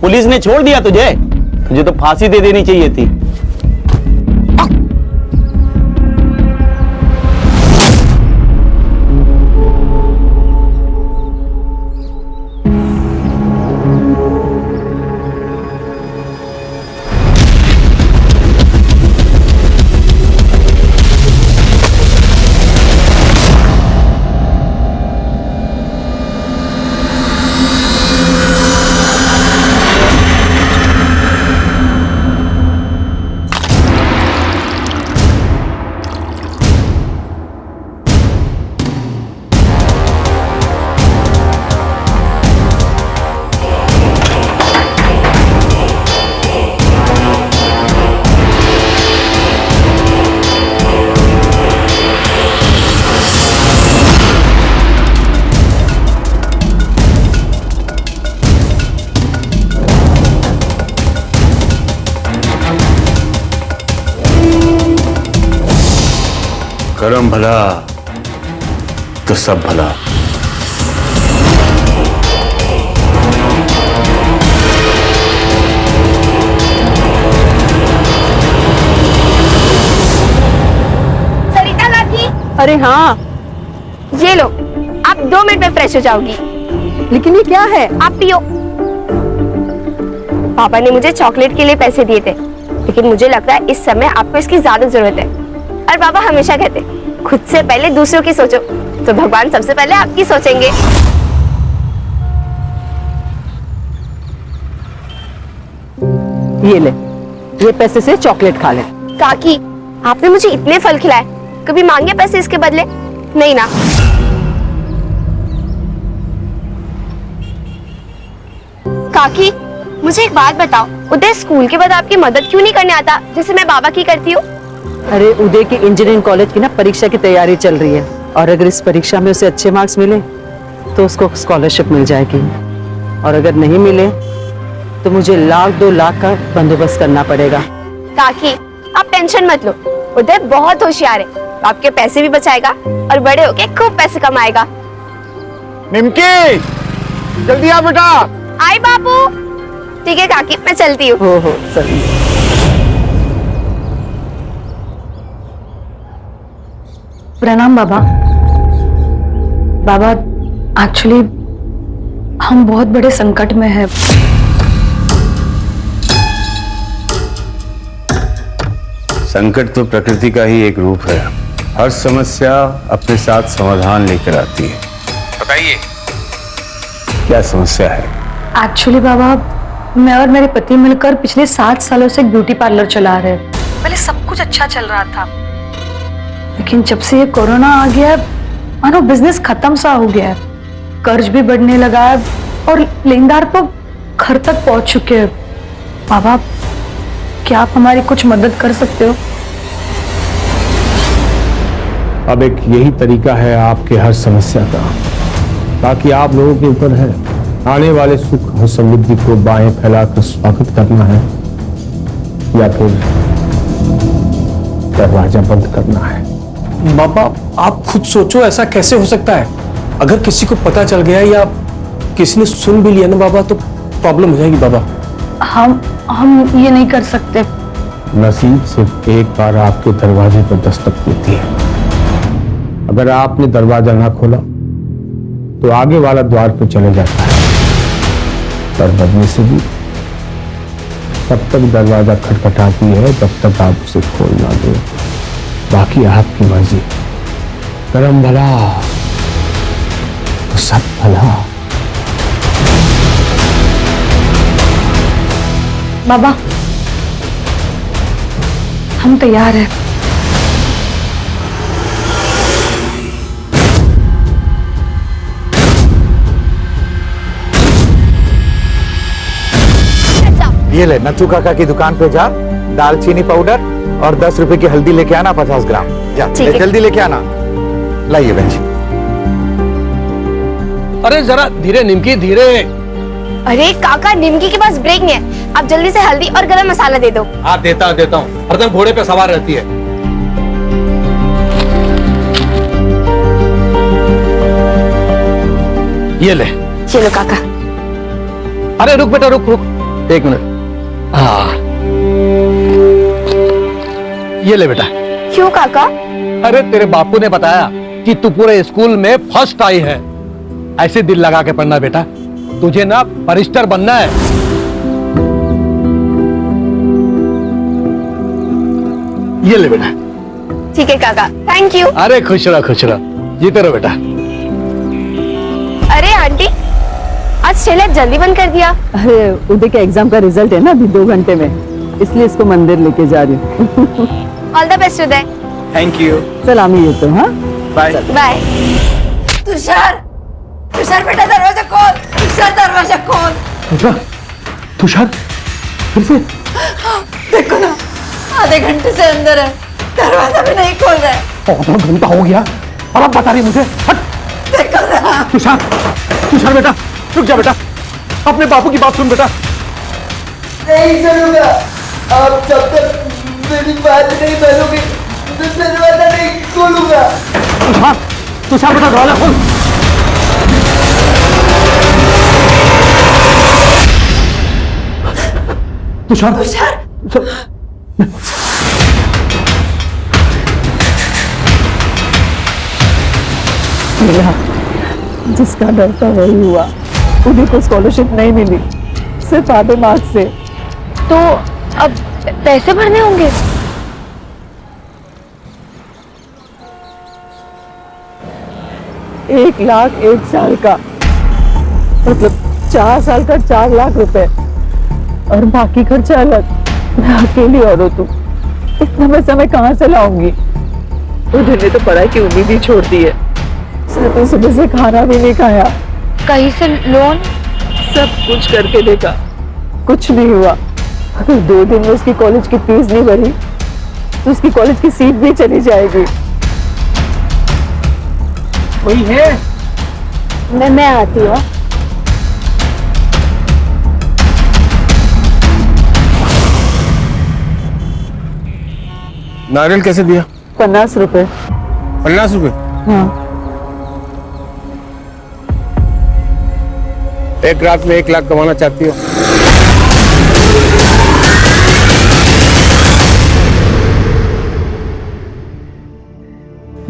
Police ने छोड़ दिया तुझे? तुझे तो फांसी दे देनी चाहिए थी। करम भला तो सब भला। सरिता काकी। अरे हाँ, ये लो, आप 2 मिनट में फ्रेश हो जाओगी। लेकिन ये क्या है? आप पियो। पापा ने मुझे चॉकलेट के लिए पैसे दिए थे, लेकिन मुझे लगता है इस समय आपको इसकी ज्यादा जरूरत है। और पापा हमेशा कहते हैं, खुद से पहले दूसरों की सोचो, तो भगवान सबसे पहले आपकी सोचेंगे। ये ले, ये पैसे से चॉकलेट खा ले। काकी, आपने मुझे इतने फल खिलाए, कभी मांगे पैसे इसके बदले? नहीं ना। काकी, मुझे एक बात बताओ, उदय स्कूल के बाद आपकी मदद क्यों नहीं करने आता, जैसे मैं बाबा की करती हूँ? अरे उदय की इंजीनियरिंग कॉलेज की ना परीक्षा की तैयारी चल रही है, और अगर इस परीक्षा में उसे अच्छे मार्क्स मिले तो उसको स्कॉलरशिप मिल जाएगी, और अगर नहीं मिले तो मुझे 1-2 लाख का बंदोबस्त करना पड़ेगा। काकी, आप टेंशन मत लो, उदय बहुत होशियार है, आपके पैसे भी बचाएगा और बड़े होके खूब पैसे कमाएगा। निमकी, जल्दी आ बेटा। आई बाबू। ठीक है काकी, मैं चलती हूँ। हो चलिए। प्रणाम बाबा। बाबा, एक्चुअली हम बहुत बड़े संकट में हैं। संकट तो प्रकृति का ही एक रूप है। हर समस्या अपने साथ समाधान लेकर आती है। बताइए, क्या समस्या है? एक्चुअली बाबा, मैं और मेरे पति मिलकर पिछले 7 सालों से एक ब्यूटी पार्लर चला रहे हैं। पहले सब कुछ अच्छा चल रहा था, लेकिन जब से ये कोरोना आ गया है, मानो बिजनेस खत्म सा हो गया है। कर्ज भी बढ़ने लगा है और लेनदार तो घर तक पहुंच चुके हैं। बाबा, क्या आप हमारी कुछ मदद कर सकते हो? अब एक यही तरीका है आपके हर समस्या का, ताकि आप लोगों के ऊपर है आने वाले सुख और समृद्धि को बाहें फैलाकर स्वागत करना है, या फिर दरवाजा बंद करना है। बाबा, आप खुद सोचो, ऐसा कैसे हो सकता है? अगर किसी को पता चल गया या किसी ने सुन भी लिया ना बाबा, तो प्रॉब्लम हो जाएगी बाबा। हम ये नहीं कर सकते। नसीब सिर्फ एक बार आपके दरवाजे पर दस्तक देती है। अगर आपने दरवाजा ना खोला तो आगे वाला द्वार पर चले जाता है, पर बदले से भी तब तक दरवाजा खटखटाती है जब तक आप उसे खोल ना दो। बाकी आपकी मर्जी। करम भला तो सब भला। बाबा, हम तैयार हैं। ये ले, नथु काका की दुकान पे जा, दालचीनी पाउडर और 10 रुपए की हल्दी लेके आना 50 ग्राम। जा जल्दी लेके आना। लाइए बहन जी। अरे जरा धीरे निमकी, धीरे। अरे काका, निमकी के पास ब्रेक नहीं है, आप जल्दी से हल्दी और गरम मसाला दे दो। हाँ, देता हूँ। हरदम घोड़े पे सवार रहती है। ये ले। चलो काका। अरे रुक बेटा, रुक। एक मिनट। हाँ, ये ले बेटा। क्यों काका? अरे तेरे बापू ने बताया कि तू पूरे स्कूल में फर्स्ट आई है। ऐसे दिल लगा के पढ़ना बेटा, तुझे ना बैरिस्टर बनना है। ये ले बेटा। ठीक है काका, थैंक यू। अरे खुश रहो, जीते रहो बेटा। अरे आंटी, आज शैला जल्दी बंद कर दिया। अरे उदय के एग्जाम का रिजल्ट है ना अभी 2 घंटे में, इसलिए इसको मंदिर लेके जा रही हूँ। All the best Uday. Thank you. सलामी ये तो। हाँ, बाय। बाय। तुषार, तुषार बेटा दरवाजा खोल, तुषार दरवाजा खोल। तुषार फिर से? देखो ना, आधे घंटे से अंदर है, दरवाजा भी नहीं खोल रहा है। आधा घंटा हो गया और अब बता रही मुझे? हट। देखो ना। तुषार बेटा रुक जा बेटा, अपने बापू की बात सुन बेटा। नहीं सुनूंगा, आप जब तक मेरी बात नहीं मानोगे तो दरवाजा नहीं खोलूंगा। तुषार बेटा दरवाजा खोल। तुषार जिसका डर था वही हुआ। उन्हीं को स्कॉलरशिप नहीं मिली, सिर्फ आधे मार्क्स से। तो अब पैसे भरने होंगे। 1 लाख 1 साल का, मतलब 4 साल का 4 लाख रुपए, और बाकी खर्चा अलग। मैं अकेली औरत हूँ, इतना पैसा मैं कहाँ से लाऊंगी? उन्होंने तो पढ़ाई की उम्मीद ही छोड़ दी है। तो सुबह से खाना भी नहीं खाया, कहीं से लोन? सब कुछ करके देखा, कुछ नहीं हुआ। अगर 2 दिन में उसकी कॉलेज की फीस नहीं भरी तो उसकी कॉलेज की सीट भी चली जाएगी। वही है। मैं आती हूँ। नारियल कैसे दिया? 50 रुपए। 50 रुपए? हाँ, एक रात में 1 लाख कमाना चाहती हो?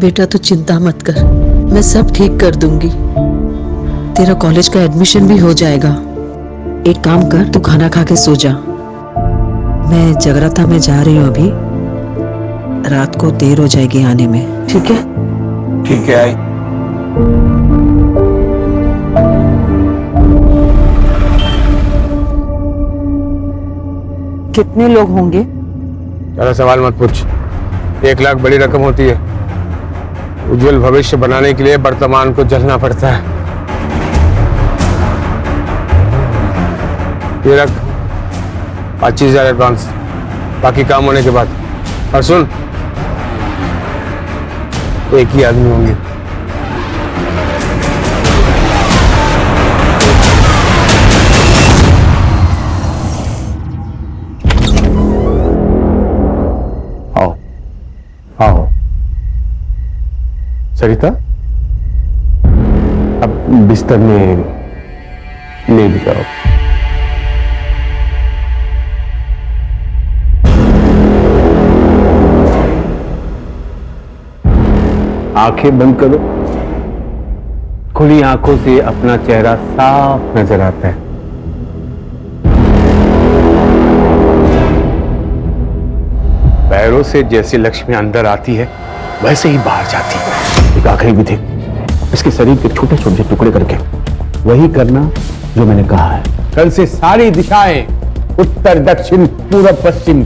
बेटा तू चिंता मत कर, मैं सब ठीक कर दूंगी। तेरा कॉलेज का एडमिशन भी हो जाएगा। एक काम कर, तू खाना खा के सो जा। मैं जगराता में जा रही हूँ अभी, रात को देर हो जाएगी आने में, ठीक है? ठीक है। आई कितने लोग होंगे? ज्यादा सवाल मत पूछ। 1 लाख बड़ी रकम होती है। उज्जवल भविष्य बनाने के लिए वर्तमान को जलना पड़ता है। ये रख 25,000 एडवांस, बाकी काम होने के बाद। और सुन, एक ही आदमी होंगे। आओ आओ सरिता, अब बिस्तर में लेट जाओ। आंखें बंद करो। खुली आंखों से अपना चेहरा साफ नजर आता है। पैरों से जैसे लक्ष्मी अंदर आती है वैसे ही बाहर जाती है। एक आखिरी विधि, इसके शरीर के छोटे छोटे टुकड़े करके वही करना जो मैंने कहा है। कल से सारी दिशाएं, उत्तर दक्षिण पूर्व पश्चिम,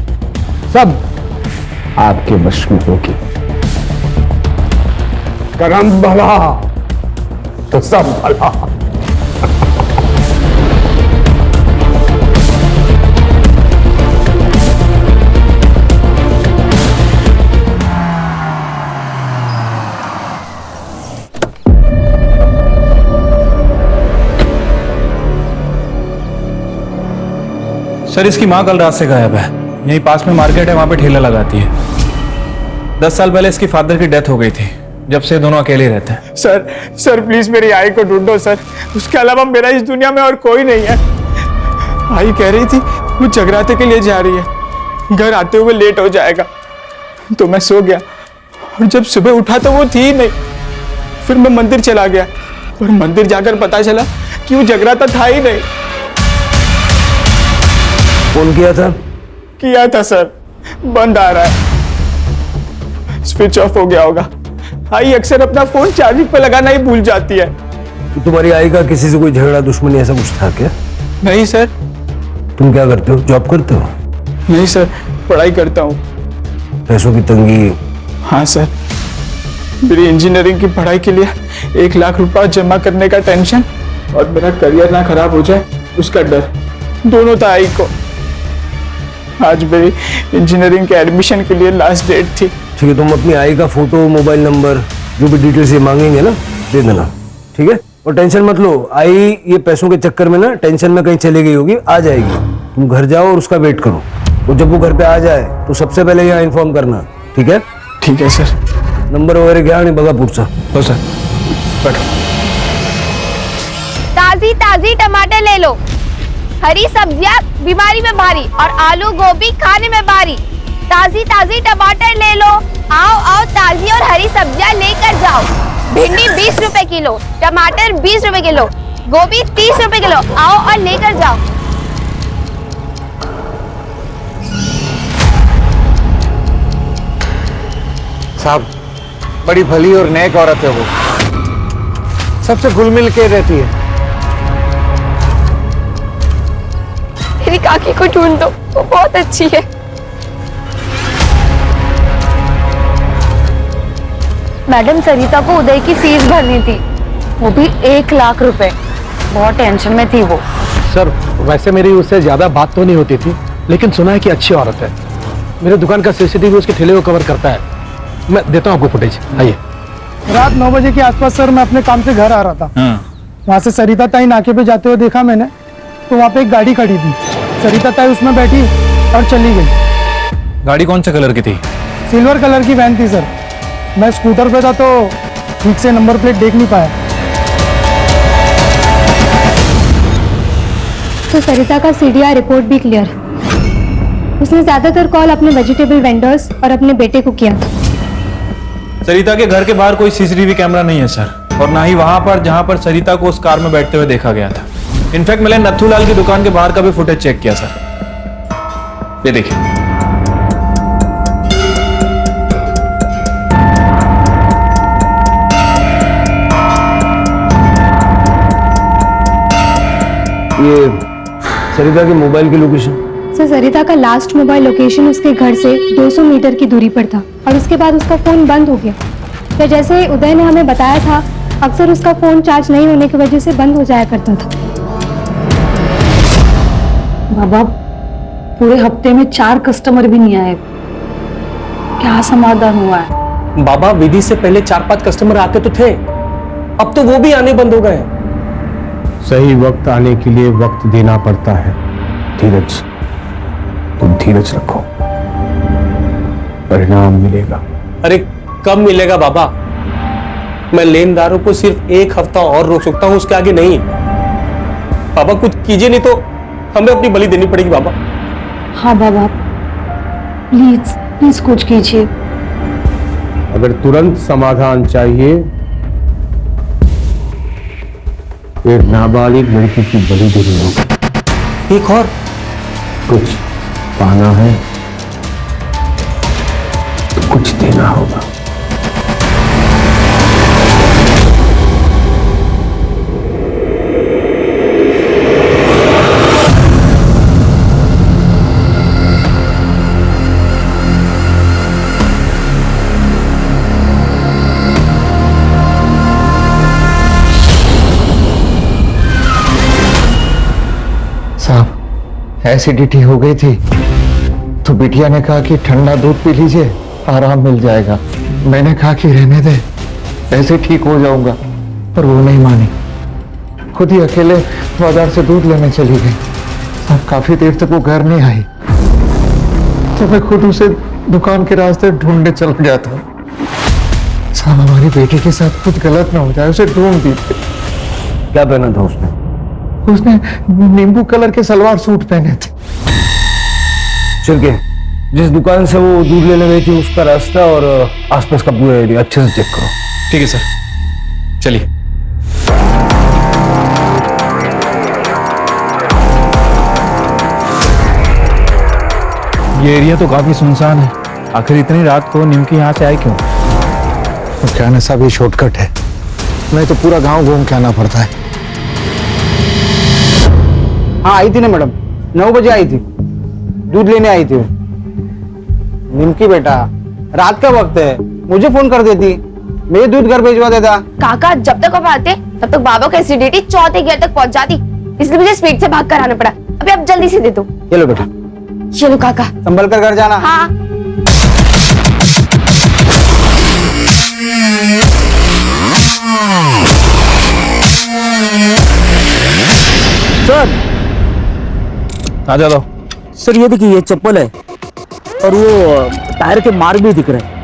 सब आपके वश में होगी। करम भला तो सब भला। सर इसकी माँ कल रात से गायब है। यहीं पास में मार्केट है, वहां पे ठेला लगाती है। 10 साल पहले इसकी फादर की डेथ हो गई थी, जब से दोनों अकेले रहते हैं। सर प्लीज मेरी आई को ढूंढो सर, उसके अलावा मेरा इस दुनिया में और कोई नहीं है। आई कह रही थी वो जगराते के लिए जा रही है, घर आते हुए लेट हो जाएगा। तो मैं सो गया और जब सुबह उठा तो वो थी ही नहीं। फिर मैं मंदिर चला गया और मंदिर जाकर पता चला कि वो जगराता था ही नहीं। फोन किया था? किया था सर, बंद आ रहा है, स्विच ऑफ हो गया होगा। आई अक्सर अपना फोन चार्जिंग पे लगाना ही भूल जाती है। तुम्हारी आई का किसी से कोई झगड़ा दुश्मनी ऐसा कुछ था क्या? नहीं सर। तुम क्या करते हो, जॉब करते हो? नहीं सर, पढ़ाई करता हूँ। पैसों की तंगी? हाँ सर, मेरी इंजीनियरिंग की पढ़ाई के लिए 1 लाख रुपया जमा करने का टेंशन और मेरा करियर ना खराब हो जाए उसका डर, दोनों था आई को। आज मेरी इंजीनियरिंग के एडमिशन के लिए लास्ट डेट थी। ठीक है, तुम अपनी आई का फोटो, मोबाइल नंबर, जो भी डिटेल्स ये मांगेंगे ना, दे देना, ठीक है? और टेंशन मत लो, आई ये पैसों के चक्कर में ना टेंशन में कहीं चली गई होगी, आ जाएगी। तुम घर जाओ और उसका वेट करो, और जब वो घर पे आ जाए तो सबसे पहले यहाँ इन्फॉर्म करना, ठीक है? ठीक है सर। नंबर वगैरह क्या नहीं बगा पुरसा? हो सर, बैठो। ताजी ताजी टमाटर ले लो, हरी सब्जियां बीमारी में भारी और आलू गोभी खाने में भारी। ताजी ताजी टमाटर ले लो, आओ आओ ताजी और हरी सब्जियां लेकर जाओ। भिंडी 20 रुपए किलो, टमाटर 20 रुपए किलो, गोभी 30 रुपए किलो, आओ और लेकर जाओ। साहब, बड़ी भली और नेक औरत है वो, सबसे घुल मिल के रहती है। मेरी काकी को ढूंढ दो, वो बहुत अच्छी है। मैडम, सरिता को उदय की फीस भरनी थी, वो भी 1 लाख रुपए। बहुत टेंशन में थी वो। सर, वैसे मेरी उससे ज्यादा बात तो नहीं होती थी, लेकिन सुना है कि अच्छी औरत है। मेरे दुकान का सीसीटीवी उसके ठेले को कवर करता है। मैं देता हूँ आपको फुटेज, आइए। रात 9 बजे के आसपास सर मैं अपने काम से घर आ रहा था। वहाँ से सरिता ताई नाके पे जाते हुए देखा मैंने, तो वहाँ पे एक गाड़ी खड़ी थी। सरिता ताई उसमें बैठी और चली गई। गाड़ी कौन से कलर की थी? सिल्वर कलर की वैन थी सर। मैं स्कूटर पे था तो ठीक से नंबर प्लेट देख नहीं पाया। तो सरिता का सीडीआर रिपोर्ट भी क्लियर है। उसने ज्यादातर कॉल अपने वेजिटेबल वेंडर्स और अपने बेटे को किया। सरिता के घर के बाहर कोई सीसीटीवी कैमरा नहीं है सर, और ना ही वहां पर जहां पर सरिता को उस कार में बैठते हुए देखा गया था। इनफैक्ट मैंने नथुलाल की दुकान के बाहर का भी फुटेज चेक किया सर, ये देखिए। ये सरिता के मोबाइल की लोकेशन? सर, सरिता का लास्ट मोबाइल लोकेशन उसके घर से 200 मीटर की दूरी पर था और उसके बाद उसका फोन बंद हो गया। फिर जैसे उदय ने हमें बताया था, अक्सर उसका फोन चार्ज नहीं होने की वजह से बंद हो जाया करता था। बाबा, पूरे हफ्ते में 4 कस्टमर भी नहीं आए, क्या समाधान हुआ है? बाबा, विधि से पहले 4-5 कस्टमर आते तो थे, अब तो वो भी आने बंद हो गए। सही वक्त आने के लिए वक्त देना पड़ता है। धीरज, तुम धीरज रखो, परिणाम मिलेगा। अरे कब मिलेगा बाबा? मैं लेनदारों को सिर्फ 1 हफ्ता और रोक सकता हूं, उसके आगे नहीं। बाबा कुछ कीजिए, नहीं तो हमें अपनी बलि देनी पड़ेगी बाबा। हाँ बाबा, प्लीज प्लीज कुछ कीजिए। अगर तुरंत समाधान चाहिए, एक नाबालिग लड़की की बलि देनी होगी। एक और कुछ पाना है तो कुछ देना होगा। साहब, एसिडिटी हो गई थी तो बिटिया ने कहा कि ठंडा दूध पी लीजिए, आराम मिल जाएगा। मैंने कहा कि रहने दे, ऐसे ठीक हो जाऊंगा, पर वो नहीं मानी। खुद ही अकेले बाजार से दूध लेने चली गई। साहब, काफी देर तक वो घर नहीं आई तो मैं खुद उसे दुकान के रास्ते ढूंढने चल गया था। साहब, हमारी बेटी के साथ कुछ गलत ना हो जाए, उसे ढूंढ दीजिए। क्या पहना था उसने? उसने नींबू कलर के सलवार सूट पहने थे। चल के जिस दुकान से वो दूध लेने गई थी उसका रास्ता और आसपास का पूरा एरिया अच्छे से चेक करो। ठीक है सर, चलिए। ये एरिया तो काफी सुनसान है। आखिर इतनी रात को निमकी यहाँ से आई क्यों? तो क्या ना साहब, ये शॉर्टकट है, नहीं तो पूरा गांव घूम के आना पड़ता है। हाँ आई थी ना मैडम, 9 बजे आई थी, दूध लेने आई थी। निमकी बेटा, रात का वक्त है, मुझे फोन कर देती, मैं दूध घर भेजवा देता। काका जब तक आप आते तब तक बाबा की एसिडिटी चौथे गियर तक पहुंच जाती, इसलिए मुझे स्पीड से भाग कर आना पड़ा। अभी आप जल्दी से दे दो। चलो बेटा, चलो काका, संभल कर घर जाना। हाँ। सर आ जाओ। सर ये देखिए, ये चप्पल है और वो टायर के मार्क भी दिख रहे हैं।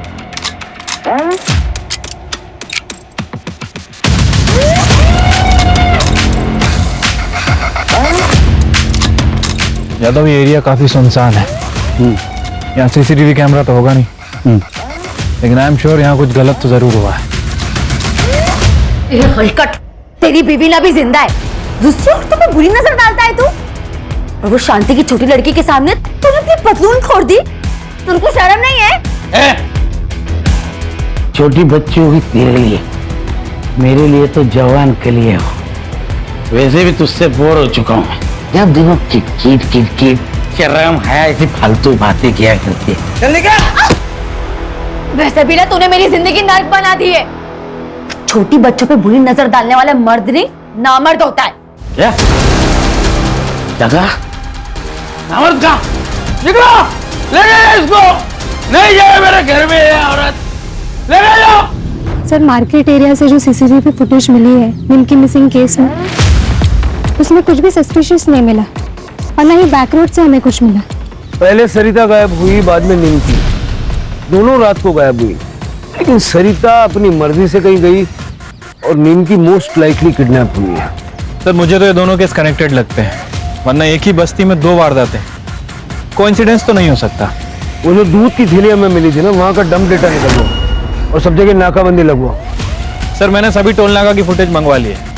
यादव, ये एरिया काफी सुनसान है। यहाँ सीसीटीवी कैमरा तो होगा नहीं, लेकिन आई एम श्योर यहाँ कुछ गलत तो जरूर हुआ है। ये हलकट, तेरी बीवी ना भी जिंदा है, दूसरी औरतों पे बुरी नजर डालता है तू। और वो शांति की छोटी लड़की के सामने तूने अपनी पतलून खोल दी, तुमको शर्म नहीं है? छोटी बच्ची होगी तेरे लिए, मेरे लिए तो जवान के लिए हो। वैसे भी तुझसे बोर हो चुका हूँ। जब देखो किट शर्म है, ऐसी फालतू बातें किया करती है। चल निकल। वैसे भी ना तूने मेरी जिंदगी नर्क बना दी है। छोटी बच्चों पे बुरी नजर डालने वाला मर्द नहीं, नामर्द होता है। क्या नामर्द का? निकलो, ले गए इसको। नहीं जाए मेरे घर में ये औरत, ले गए जाओ। सर मार्केट एरिया से जो सीसीटीवी फुटेज मिली है निमकी मिसिंग केस में, उसमें कुछ भी सस्पिशियस नहीं मिला और ना ही बैक रोड से हमें कुछ मिला। पहले सरिता गायब हुई, बाद में निमकी, दोनों रात को गायब हुई। लेकिन सरिता अपनी मर्जी से कहीं गई और निमकी मोस्ट लाइकली किडनैप हुई है। सर मुझे तो ये दोनों केस कनेक्टेड लगते हैं, वरना एक ही बस्ती में 2 वारदातें, कोइंसिडेंस तो नहीं हो सकता। वो जो दूध की थैलियां में मिली थी ना, वहां का डंप डेटा निकल गया और सब जगह नाकाबंदी लगवा। सर मैंने सभी टोल नाका की फुटेज मंगवा ली है।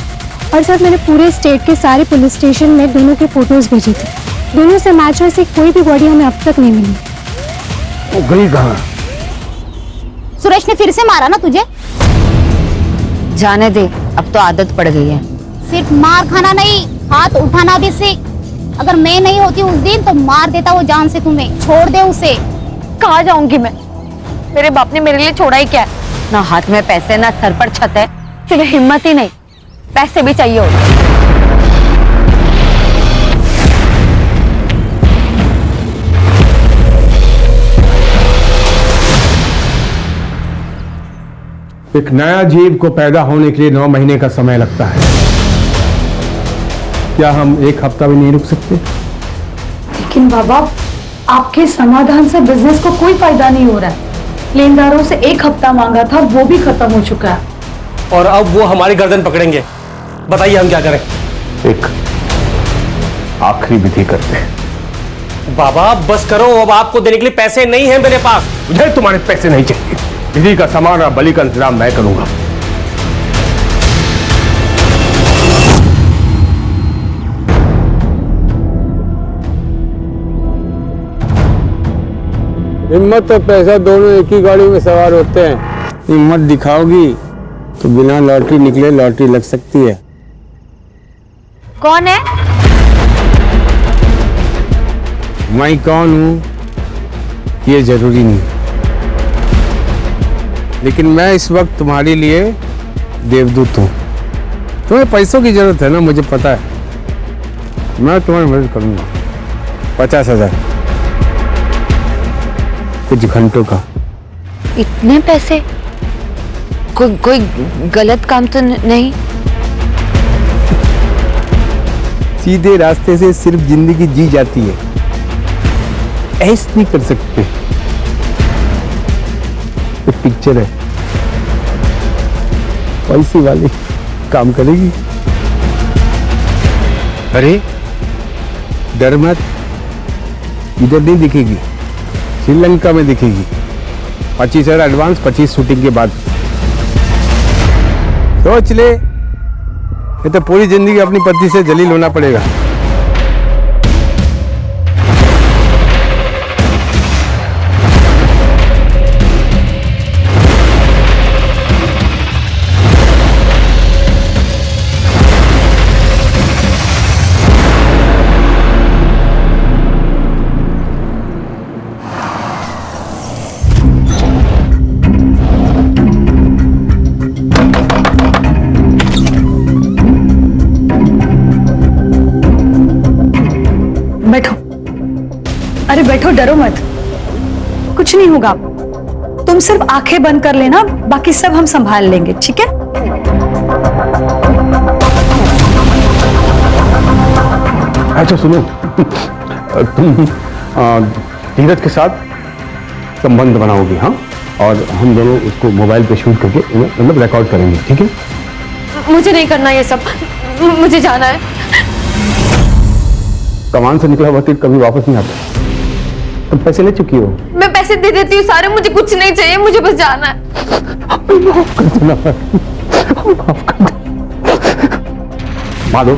और सर मैंने पूरे स्टेट के सारे पुलिस स्टेशन में दोनों के फोटोज भेजे थे, दोनों से मैच वैसे कोई भी बॉडी हमें अब तक नहीं मिली। वो गई कहाँ? सुरेश ने फिर से मारा ना तुझे? जाने दे, अब तो आदत पड़ गई है। सिर्फ मार खाना नहीं, हाथ उठाना भी सीख। अगर मैं नहीं होती उस दिन तो मार देता वो जान से तुम्हें। छोड़ दे उसे। कहाँ जाऊंगी मैं? मेरे बाप ने मेरे लिए छोड़ा ही क्या है? ना हाथ में पैसे, ना सर पर छत है, सिर्फ हिम्मत ही नहीं, पैसे भी चाहिए होते। एक नया जीव को पैदा होने के लिए 9 महीने का समय लगता है। क्या हम 1 हफ्ता भी नहीं रुक सकते? लेकिन बाबा, आपके समाधान से बिजनेस को कोई फायदा नहीं हो रहा है। लेनदारों से 1 हफ्ता मांगा था, वो भी खत्म हो चुका है। और अब वो हमारी गर्दन पकड़ेंगे। बताइए हम क्या करें? एक आखिरी विधि करते हैं। बाबा बस करो, अब आपको देने के लिए पैसे नहीं हैं मेरे पास। मुझे तुम्हारे पैसे नहीं चाहिए। विधि का सामान और बलि का इंतजाम मैं करूंगा। हिम्मत और पैसा दोनों एक ही गाड़ी में सवार होते हैं। हिम्मत दिखाओगी तो बिना लॉटरी निकले लॉटरी लग सकती है। कौन है? मैं कौन हूं ये जरूरी नहीं, लेकिन मैं इस वक्त तुम्हारे लिए देवदूत हूं। तुम्हें पैसों की जरूरत है ना, मुझे पता है। मैं तुम्हारी मदद करूंगा। 50,000 कुछ घंटों का। इतने पैसे? कोई गलत काम तो नहीं? सीधे रास्ते से सिर्फ जिंदगी जी जाती है, ऐसे नहीं कर सकते। एक पिक्चर है, पैसे वाली काम करेगी। अरे डर मत, इधर नहीं दिखेगी, श्रीलंका में दिखेगी। 25,000 एडवांस, 25 शूटिंग के बाद। सोच ले, ये तो पूरी जिंदगी अपनी पत्नी से जलील होना पड़ेगा। बैठो। अरे बैठो, डरो मत, कुछ नहीं होगा। तुम सिर्फ आंखें बंद कर लेना, बाकी सब हम संभाल लेंगे, ठीक है? अच्छा सुनो, तुम धीरज के साथ संबंध बनाओगी, हाँ? और हम दोनों उसको मोबाइल पे शूट करके मतलब रिकॉर्ड करेंगे, ठीक है? मुझे नहीं करना ये सब, मुझे जाना है। कमान से निकला हुआ तीर कभी वापस नहीं आता। तुम पैसे ले चुकी हो। मैं पैसे दे देती हूँ सारे, मुझे कुछ नहीं चाहिए, मुझे बस जाना है। माफ कर देना, माफ कर दे। माधव,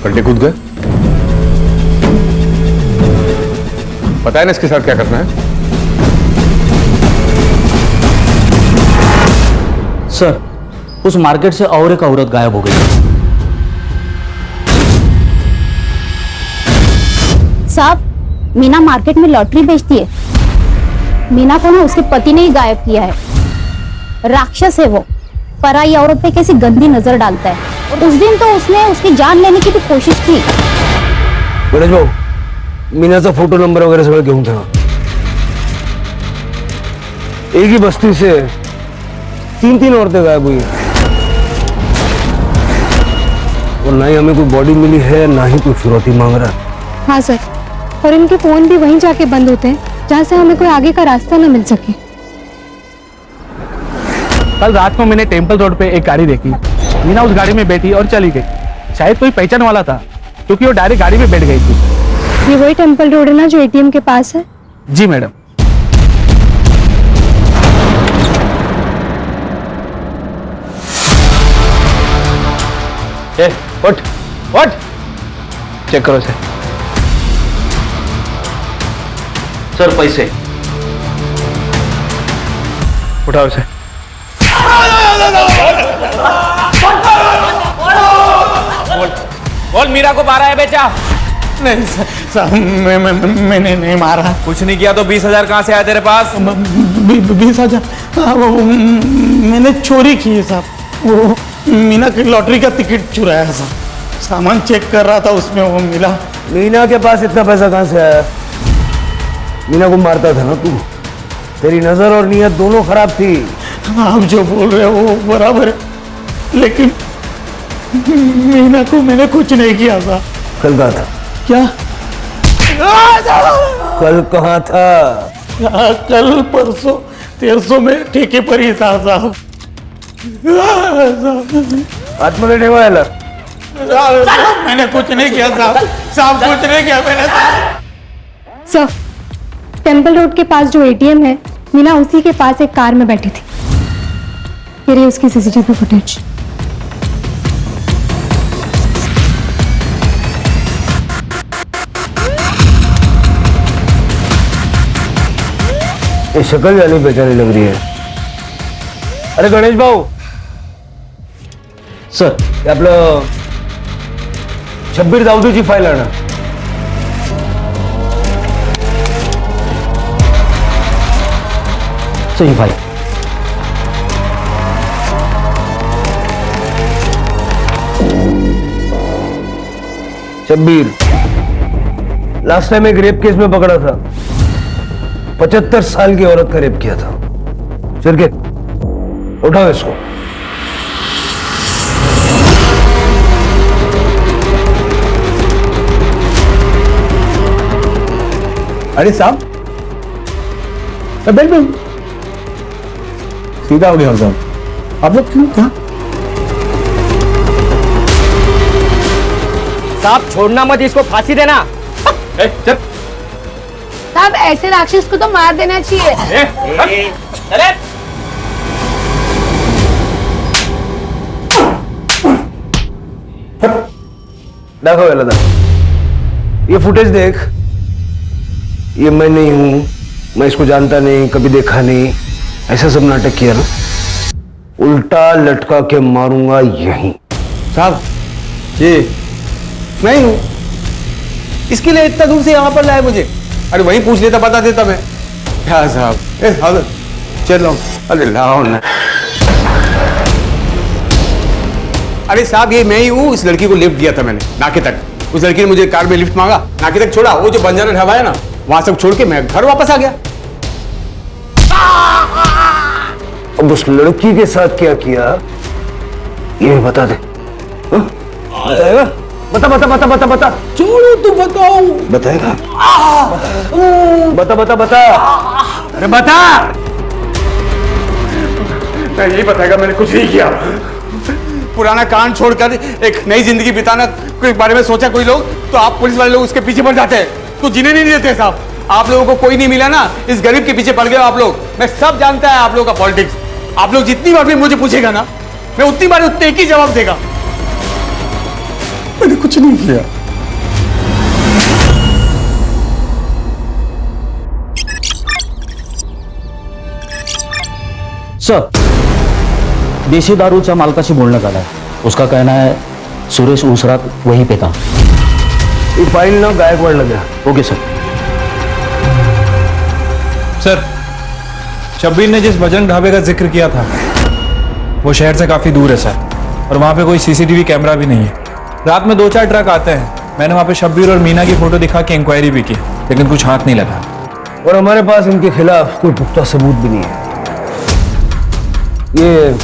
गड्ढे कूद गए। पता है ना इसके साथ क्या करना है? सर, उस मार्केट से और एक औरत गायब हो गई। साहब, मीना मार्केट में लॉटरी बेचती है। मीना को ना उसके पति ने ही गायब किया है। राक्षस है वो, पराई औरत पे कैसी गंदी नजर डालता है। उस दिन तो उसने उसकी जान लेने की भी कोशिश की। गणेश भाऊ, मीनाचा फोटो नंबर वगैरह सगळं घेऊन ठेवा। एक ही बस्ती से 3 औरतें गायब हुई हैं और ना ही हमें कोई बॉडी मिली है, ना ही कोई फिरौती मांग रहा है। हाँ सर, और इनके फोन भी वहीं जाके बंद होते हैं जहाँ से हमें कोई आगे का रास्ता ना मिल सके। कल रात को मैंने टेम्पल रोड पे एक गाड़ी देखी। मीना उस गाड़ी में बैठी और चली गई। शायद कोई पहचान वाला था, क्योंकि वो डायरेक्ट गाड़ी में बैठ गई थी। ये वही टेम्पल रोड है ना जो एटीएम के पास है? जी मैडम। उठ उठ, चेक करो इसे। सर पैसे उठाओ इसे। बोल, मीरा को मारा है बेचा? नहीं सर, मैंने नहीं मारा। कुछ नहीं किया तो 20,000 कहाँ से आया तेरे पास? 20,000 मैंने चोरी की है साहब। वो मीना की लॉटरी का टिकट चुराया साहब। सामान चेक कर रहा था, उसमें वो मिला। मीना के पास इतना पैसा कहाँ से आया? मीना को मारता था ना तू। तेरी नजर और नीयत दोनों खराब थी। आप जो बोल रहे हो वो बराबर है, लेकिन मीना को मैंने कुछ नहीं किया था। कल कहाँ था? क्या? कल कहाँ था? कल परसों 1300 में ठेके पर ही था साहब। आतमध्ये ठेवायला? मैंने कुछ नहीं किया साहब, साहब कुछ नहीं किया मैंने। सर, टेम्पल रोड के पास जो एटीएम है, मीना उसी के पास एक कार में बैठी थी। ये रही उसकी सीसीटीवी फुटेज। ये शक्ल जानी पहचानी लग रही है। अरे गणेश भाऊ सर, हे आपलं शब्बीर दाऊदीची फाईल आणा। सही फाइल। शब्बीर लास्ट टाइम एक रेप केस में पकड़ा था। 75 साल की औरत का रेप किया था। सिर के उठाओ इसको। अरे साहब, बिल्कुल सीधा हो गया साहब। आप लोग क्यों था? साहब छोड़ना मत, इसको फांसी देना। चल साहब ऐसे राक्षस को तो मार देना चाहिए। देखो वेलदा, ये फुटेज देख। ये मैं नहीं हूं, मैं इसको जानता नहीं, कभी देखा नहीं, ऐसा सब नाटक किया ना, उल्टा लटका के मारूंगा यहीं। साहब ये मैं ही हूं, इसके लिए इतना दूर से यहां पर लाए मुझे। अरे वहीं पूछ लेता, बता देता मैं। क्या साहब, चल लो। अरे लाओ ना। अरे साहब ये मैं ही हूं, इस लड़की को लिफ्ट दिया था मैंने नाके तक। उस लड़की ने मुझे कार में लिफ्ट मांगा, नाके तक छोड़ा, वो जो बंजारा ढाबा है ना वहां सब छोड़ के मैं घर वापस आ गया। अब उस लड़की के साथ क्या किया ये बता दे। बताएगा? बता बता बता बता बता। छोड़ो तो बताओ। बताएगा? बता बता बता। अरे बता। मैं यही बताएगा, मैंने कुछ नहीं किया। पुराना कांड छोड़कर एक नई जिंदगी बिताना के बारे में सोचा कोई लोग, तो आप पुलिस वाले लोग उसके पीछे पड़ जाते हैं, तो जीने नहीं देते साहब। आप लोगों को कोई नहीं मिला ना, इस गरीब के पीछे पड़ गए आप लोग। मैं सब जानता है आप लोगों का पॉलिटिक्स। आप लोग जितनी बार भी मुझे पूछेगा ना, मैं उतनी बार उतने एक ही जवाब देगा, मैंने कुछ नहीं किया। सर, देशी दारूच्या मालकाशी बोलणं झालंय। उसका कहना है सुरेश उसरात वहीं पे था। ये फाइल ना गायकवाड़ लगा। Okay sir. सर, शब्बीर ने जिस भजन ढाबे का जिक्र किया था वो शहर से काफी दूर है सर, और वहां पे कोई सीसीटीवी कैमरा भी नहीं है। रात में 2-4 ट्रक आते हैं। मैंने वहां पे शब्बीर और मीना की फोटो दिखा के इंक्वायरी भी की, लेकिन कुछ हाथ नहीं लगा। और हमारे पास इनके खिलाफ कोई पुख्ता सबूत भी नहीं है। ये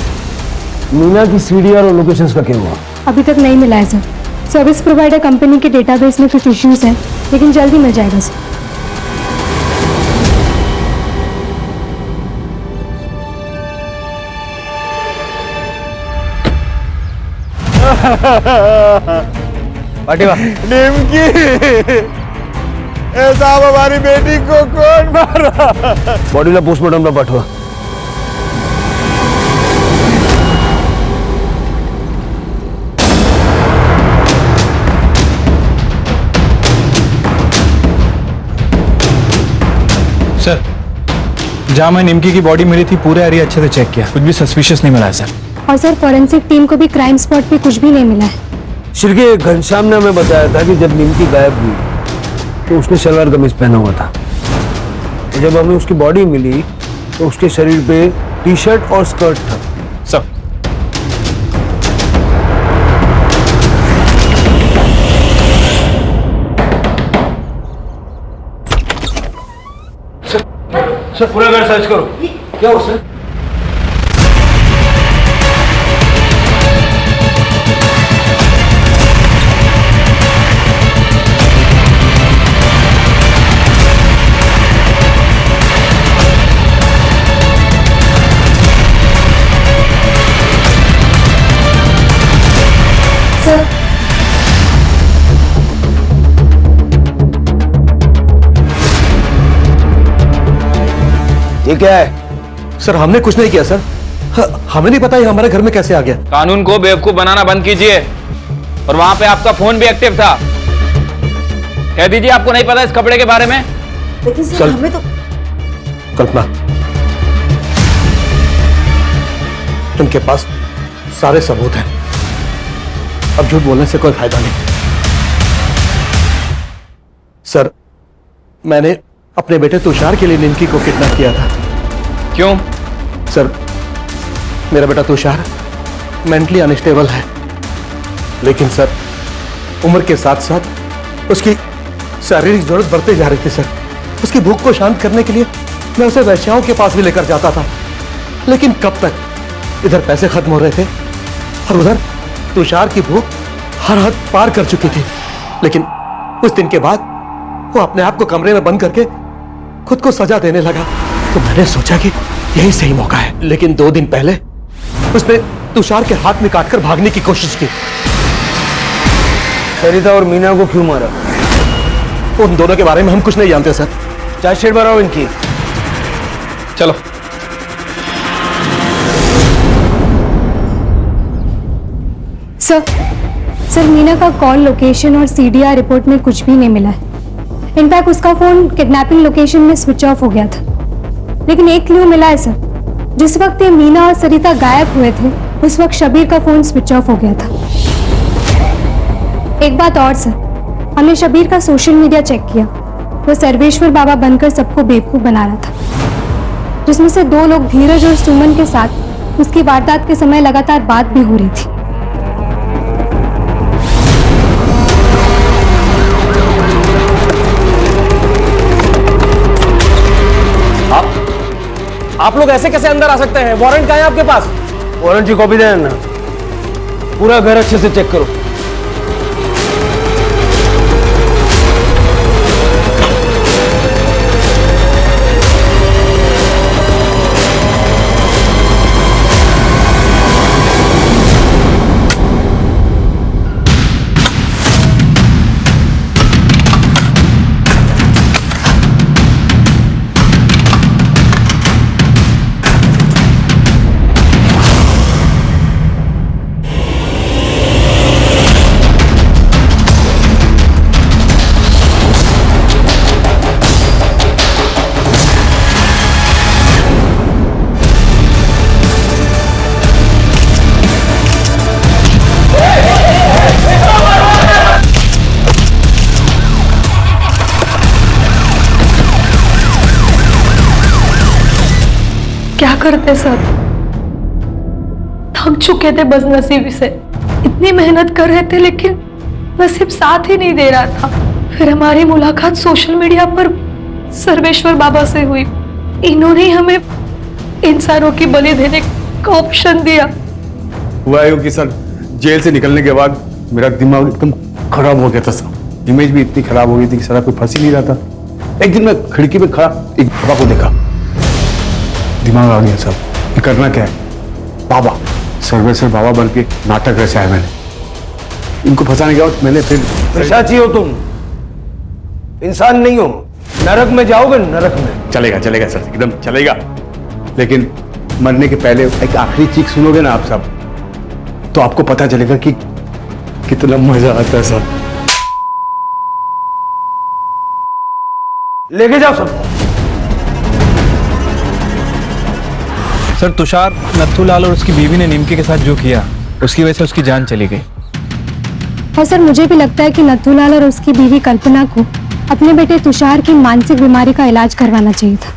मीना की सीडीआर और लोकेशंस का क्या हुआ? अभी तक नहीं मिला है सर। सर्विस प्रोवाइडर कंपनी के डेटाबेस में कुछ इश्यूज हैं, लेकिन जल्दी मिल जाएगा सर। पाटिवा निमकी, साहब हमारी बेटी को कौन मारा? बॉडीला पोस्टमार्टमला पाठवा। सर, जहां मैं निमकी की बॉडी मिली थी पूरा एरिया अच्छे से चेक किया, कुछ भी सस्पिशियस नहीं मिला है सर। और सर फॉरेंसिक टीम को भी क्राइम स्पॉट पे कुछ भी नहीं मिला है। शिरके घनश्याम ने हमें बताया था कि जब निमकी गायब हुई तो उसने सलवार कमीज पहना हुआ था। तो जब हमें उसकी बॉडी मिली तो उसके शरीर पे टी शर्ट और स्कर्ट था। सर, सर पूरा घर सर्च करो। क्या हो सर? ये क्या है? सर हमने कुछ नहीं किया सर, हमें नहीं पता ये हमारे घर में कैसे आ गया। कानून को बेवकूफ बनाना बंद कीजिए। और वहां पे आपका फोन भी एक्टिव था। कह दीजिए आपको नहीं पता इस कपड़े के बारे में। लेकिन सर हमें तो कल्पना, उनके पास सारे सबूत हैं, अब झूठ बोलने से कोई फायदा नहीं। सर, मैंने अपने बेटे तुषार के लिए निमकी को किडनैप किया था। क्यों? सर, मेरा बेटा तुषार मेंटली अनस्टेबल है, लेकिन सर उम्र के साथ साथ उसकी शारीरिक जरूरत बढ़ते जा रही थी। सर, उसकी भूख को शांत करने के लिए मैं उसे वैश्याओं के पास भी लेकर जाता था, लेकिन कब तक? इधर पैसे खत्म हो रहे थे और उधर तुषार की भूख हर हद पार कर चुकी थी। लेकिन उस दिन के बाद वो अपने आप को कमरे में बंद करके खुद को सजा देने लगा तो मैंने सोचा कि यही सही मौका है। लेकिन 2 दिन पहले उसने तुषार के हाथ में काटकर भागने की कोशिश की। सरिता और मीना को क्यों मारा? उन दोनों के बारे में हम कुछ नहीं जानते सर। चार्जशीट बनाओ इनकी। चलो। सर मीना का कॉल लोकेशन और सीडीआर रिपोर्ट में कुछ भी नहीं मिला है। इनफैक्ट उसका फोन किडनैपिंग लोकेशन में स्विच ऑफ हो गया था। लेकिन एक क्लू मिला है सर, जिस वक्त ये मीना और सरिता गायब हुए थे उस वक्त शबीर का फोन स्विच ऑफ हो गया था। एक बात और सर, हमने शबीर का सोशल मीडिया चेक किया। वो सर्वेश्वर बाबा बनकर सबको बेवकूफ बना रहा था, जिसमें से 2 लोग धीरज और सुमन के साथ उसकी वारदात के समय लगातार बात भी हो रही थी। आप लोग ऐसे कैसे अंदर आ सकते हैं? वारंट कहाँ है आपके पास? वारंट की कॉपी देना। पूरा घर अच्छे से चेक करो। क्या करते सर, थक चुके थे बस नसीब से। इतनी मेहनत कर रहे थे लेकिन नसीब साथ ही नहीं दे रहा था। फिर हमारी मुलाकात सोशल मीडिया पर सर्वेश्वर बाबा से हुई। इन्होंने हमें इंसानों की बलि देने का ऑप्शन दिया। हुआ यूं कि सर, जेल से निकलने के बाद मेरा दिमाग एकदम खराब हो गया था सर। इमेज भी इतनी खराब हो गई थी कि सारा कोई फंस ही नहीं रहा था। एक दिन मैं खिड़की में खड़ा एक बाबा को देखा, दिमाग आ गया सब, ये करना क्या है। बाबा, सर्वेश्वर बाबा बन के नाटक रचा है मैंने। इनको फंसाने के बाद मैंने फिर पिशाची हो तुम, इंसान नहीं हो। नरक में जाओगे, नरक में। चलेगा चलेगा सर, एकदम चलेगा। लेकिन मरने के पहले एक आखिरी चीख सुनोगे ना आप सब, तो आपको पता चलेगा कि कितना मजा आता है सर। लेके जाओ सब। सर, तुषार, नथुलाल और उसकी बीवी ने निमकी के साथ जो किया उसकी वजह से उसकी जान चली गई। और सर मुझे भी लगता है कि नथुलाल और उसकी बीवी कल्पना को अपने बेटे तुषार की मानसिक बीमारी का इलाज करवाना चाहिए था,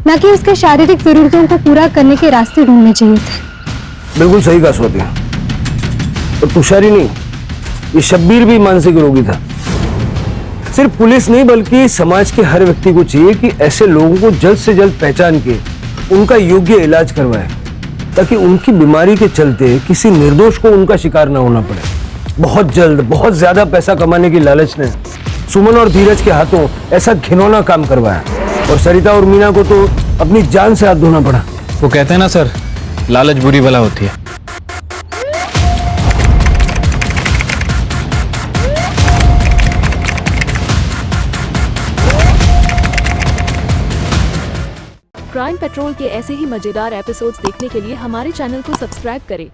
न कि उसके शारीरिक जरूरतों को पूरा करने के रास्ते ढूंढने चाहिए थे। बिल्कुल सही कहा स्वाति। और तुषार ही नहीं, ये शब्बीर भी मानसिक रोगी था। सिर्फ पुलिस नहीं बल्कि समाज के हर व्यक्ति को चाहिए कि ऐसे लोगों को जल्द से जल्द पहचान के उनका योग्य इलाज करवाए, ताकि उनकी बीमारी के चलते किसी निर्दोष को उनका शिकार ना होना पड़े। बहुत जल्द बहुत ज्यादा पैसा कमाने की लालच ने सुमन और धीरज के हाथों ऐसा घिनौना काम करवाया, और सरिता और मीना को तो अपनी जान से हाथ धोना पड़ा। वो कहते हैं ना सर, लालच बुरी बला होती है। क्राइम पेट्रोल के ऐसे ही मजेदार एपिसोड्स देखने के लिए हमारे चैनल को सब्सक्राइब करें